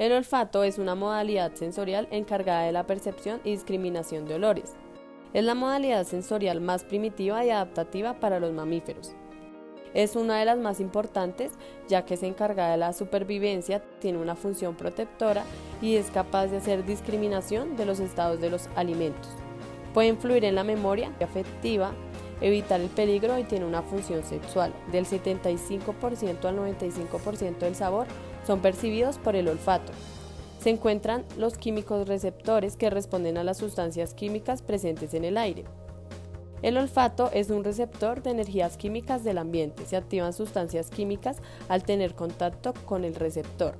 El olfato es una modalidad sensorial encargada de la percepción y discriminación de olores. Es la modalidad sensorial más primitiva y adaptativa para los mamíferos. Es una de las más importantes, ya que se encarga de la supervivencia, tiene una función protectora y es capaz de hacer discriminación de los estados de los alimentos. Puede influir en la memoria afectiva, evitar el peligro y tiene una función sexual. Del 75% al 95% del sabor son percibidos por el olfato. Se encuentran los químicos receptores que responden a las sustancias químicas presentes en el aire. El olfato es un receptor de energías químicas del ambiente. Se activan sustancias químicas al tener contacto con el receptor.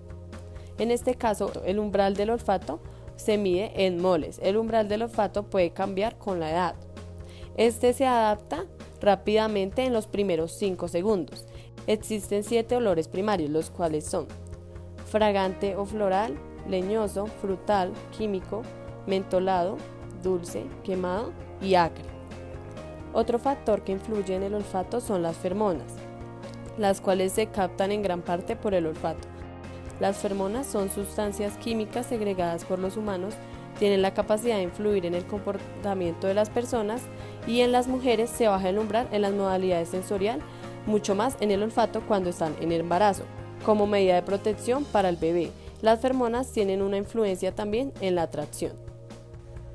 En este caso, el umbral del olfato se mide en moles. El umbral del olfato puede cambiar con la edad. Este se adapta rápidamente en los primeros 5 segundos. Existen 7 olores primarios, los cuales son fragante o floral, leñoso, frutal, químico, mentolado, dulce, quemado y acre. Otro factor que influye en el olfato son las feromonas, las cuales se captan en gran parte por el olfato. Las feromonas son sustancias químicas segregadas por los humanos, tienen la capacidad de influir en el comportamiento de las personas y en las mujeres se baja el umbral en las modalidades sensorial, mucho más en el olfato cuando están en el embarazo, como medida de protección para el bebé. Las feromonas tienen una influencia también en la atracción.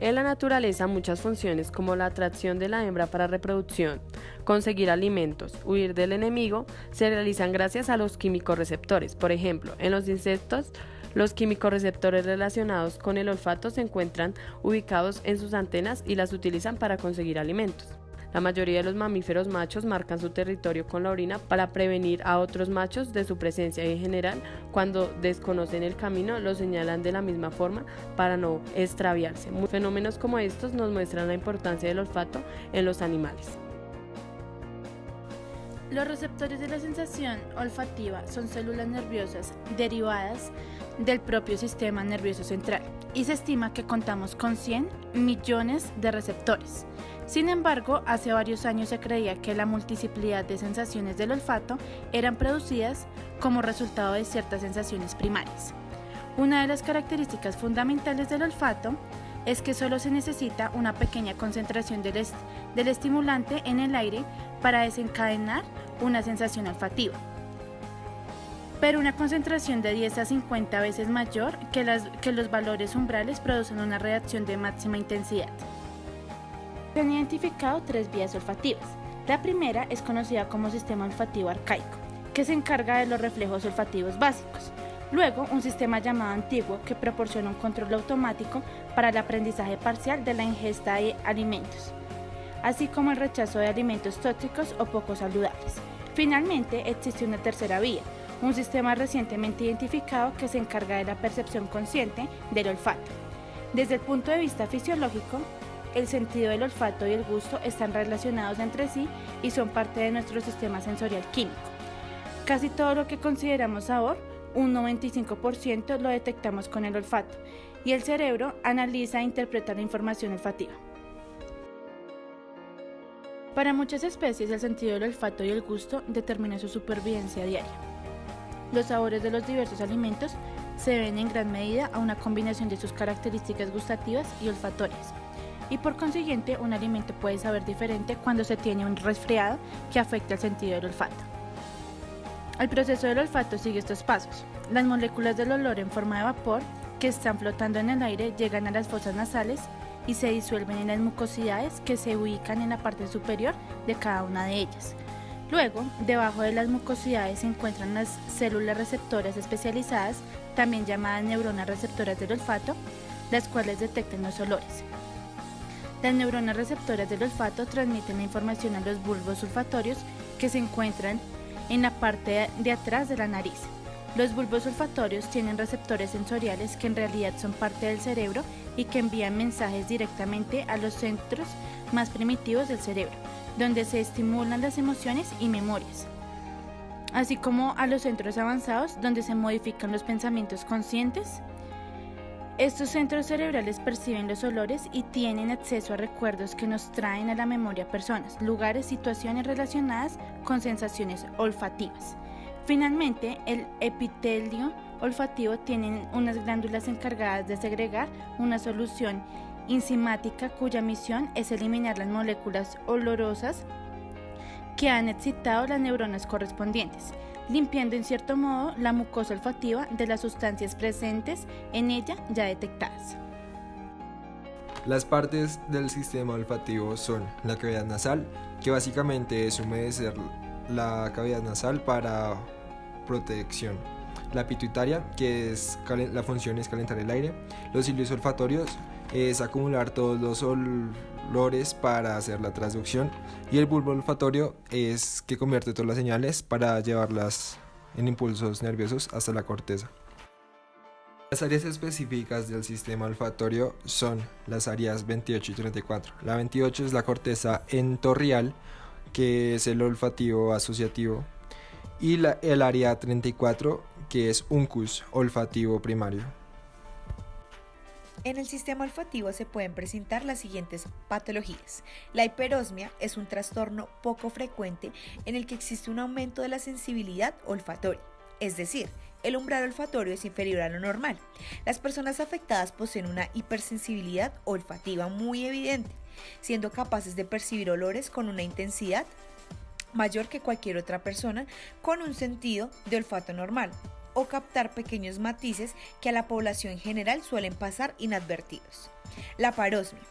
En la naturaleza, muchas funciones como la atracción de la hembra para reproducción, conseguir alimentos, huir del enemigo, se realizan gracias a los químicos receptores. Por ejemplo, en los insectos, los químicos receptores relacionados con el olfato se encuentran ubicados en sus antenas y las utilizan para conseguir alimentos. La mayoría de los mamíferos machos marcan su territorio con la orina para prevenir a otros machos de su presencia y en general, cuando desconocen el camino, lo señalan de la misma forma para no extraviarse. Fenómenos como estos nos muestran la importancia del olfato en los animales. Los receptores de la sensación olfativa son células nerviosas derivadas del propio sistema nervioso central y se estima que contamos con 100 millones de receptores. Sin embargo, hace varios años se creía que la multiplicidad de sensaciones del olfato eran producidas como resultado de ciertas sensaciones primarias. Una de las características fundamentales del olfato es que solo se necesita una pequeña concentración del estimulante en el aire para desencadenar una sensación olfativa, pero una concentración de 10 a 50 veces mayor que los valores umbrales producen una reacción de máxima intensidad. Se han identificado 3 vías olfativas. La primera es conocida como sistema olfativo arcaico, que se encarga de los reflejos olfativos básicos. Luego, un sistema llamado antiguo, que proporciona un control automático para el aprendizaje parcial de la ingesta de alimentos, así como el rechazo de alimentos tóxicos o poco saludables. Finalmente, existe una tercera vía, un sistema recientemente identificado que se encarga de la percepción consciente del olfato. Desde el punto de vista fisiológico, el sentido del olfato y el gusto están relacionados entre sí y son parte de nuestro sistema sensorial químico. Casi todo lo que consideramos sabor, un 95% lo detectamos con el olfato, y el cerebro analiza e interpreta la información olfativa. Para muchas especies, el sentido del olfato y el gusto determina su supervivencia diaria. Los sabores de los diversos alimentos se deben en gran medida a una combinación de sus características gustativas y olfatorias, y por consiguiente un alimento puede saber diferente cuando se tiene un resfriado que afecta el sentido del olfato. El proceso del olfato sigue estos pasos. Las moléculas del olor en forma de vapor que están flotando en el aire llegan a las fosas nasales y se disuelven en las mucosidades que se ubican en la parte superior de cada una de ellas. Luego, debajo de las mucosidades se encuentran las células receptoras especializadas, también llamadas neuronas receptoras del olfato, las cuales detectan los olores. Las neuronas receptoras del olfato transmiten la información a los bulbos olfatorios que se encuentran en la parte de atrás de la nariz. Los bulbos olfatorios tienen receptores sensoriales que en realidad son parte del cerebro y que envían mensajes directamente a los centros más primitivos del cerebro, donde se estimulan las emociones y memorias, así como a los centros avanzados, donde se modifican los pensamientos conscientes. Estos centros cerebrales perciben los olores y tienen acceso a recuerdos que nos traen a la memoria personas, lugares, situaciones relacionadas con sensaciones olfativas. Finalmente, el epitelio olfativo tienen unas glándulas encargadas de segregar una solución enzimática cuya misión es eliminar las moléculas olorosas que han excitado las neuronas correspondientes, limpiando en cierto modo la mucosa olfativa de las sustancias presentes en ella ya detectadas. Las partes del sistema olfativo son la cavidad nasal, que básicamente es humedecer la cavidad nasal para protección. La pituitaria, que la función es calentar el aire. Los cilios olfatorios es acumular todos los olores para hacer la transducción. Y el bulbo olfatorio es que convierte todas las señales para llevarlas en impulsos nerviosos hasta la corteza. Las áreas específicas del sistema olfatorio son las áreas 28 y 34. La 28 es la corteza entorrial, que es el olfativo asociativo, y el área 34, que es uncus olfativo primario. En el sistema olfativo se pueden presentar las siguientes patologías. La hiperosmia es un trastorno poco frecuente en el que existe un aumento de la sensibilidad olfatoria, es decir, el umbral olfatorio es inferior a lo normal. Las personas afectadas poseen una hipersensibilidad olfativa muy evidente, siendo capaces de percibir olores con una intensidad mayor que cualquier otra persona con un sentido de olfato normal, o captar pequeños matices que a la población general suelen pasar inadvertidos. La parosmia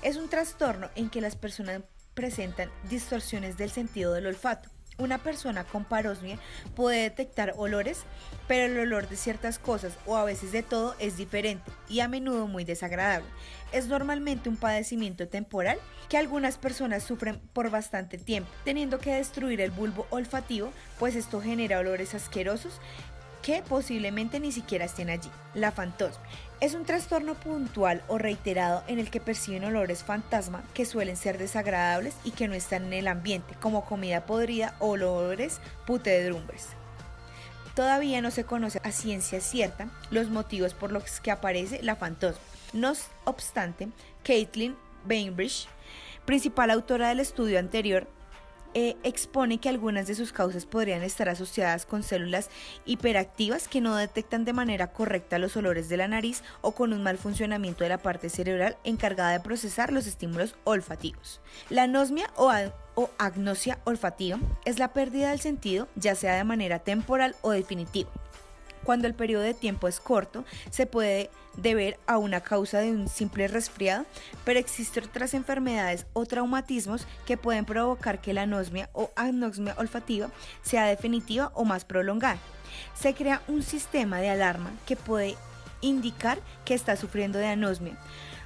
es un trastorno en que las personas presentan distorsiones del sentido del olfato. Una persona con parosmia puede detectar olores, pero el olor de ciertas cosas o a veces de todo es diferente y a menudo muy desagradable. Es normalmente un padecimiento temporal que algunas personas sufren por bastante tiempo, teniendo que destruir el bulbo olfativo, pues esto genera olores asquerosos que posiblemente ni siquiera estén allí. La fantosmia es un trastorno puntual o reiterado en el que perciben olores fantasma que suelen ser desagradables y que no están en el ambiente, como comida podrida o olores putredumbres. Todavía no se conoce a ciencia cierta los motivos por los que aparece la fantosmia. No obstante, Caitlin Bainbridge, principal autora del estudio anterior, expone que algunas de sus causas podrían estar asociadas con células hiperactivas que no detectan de manera correcta los olores de la nariz o con un mal funcionamiento de la parte cerebral encargada de procesar los estímulos olfativos. La anosmia o agnosia olfativa es la pérdida del sentido, ya sea de manera temporal o definitiva. Cuando el periodo de tiempo es corto, se puede deber a una causa de un simple resfriado, pero existen otras enfermedades o traumatismos que pueden provocar que la anosmia o agnosia olfativa sea definitiva o más prolongada. Se crea un sistema de alarma que puede indicar que está sufriendo de anosmia,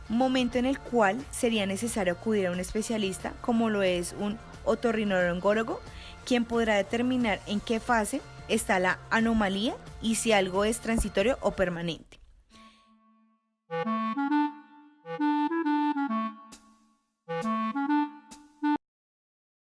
momento en el cual sería necesario acudir a un especialista, como lo es un otorrinolaringólogo, quien podrá determinar en qué fase está la anomalía y si algo es transitorio o permanente.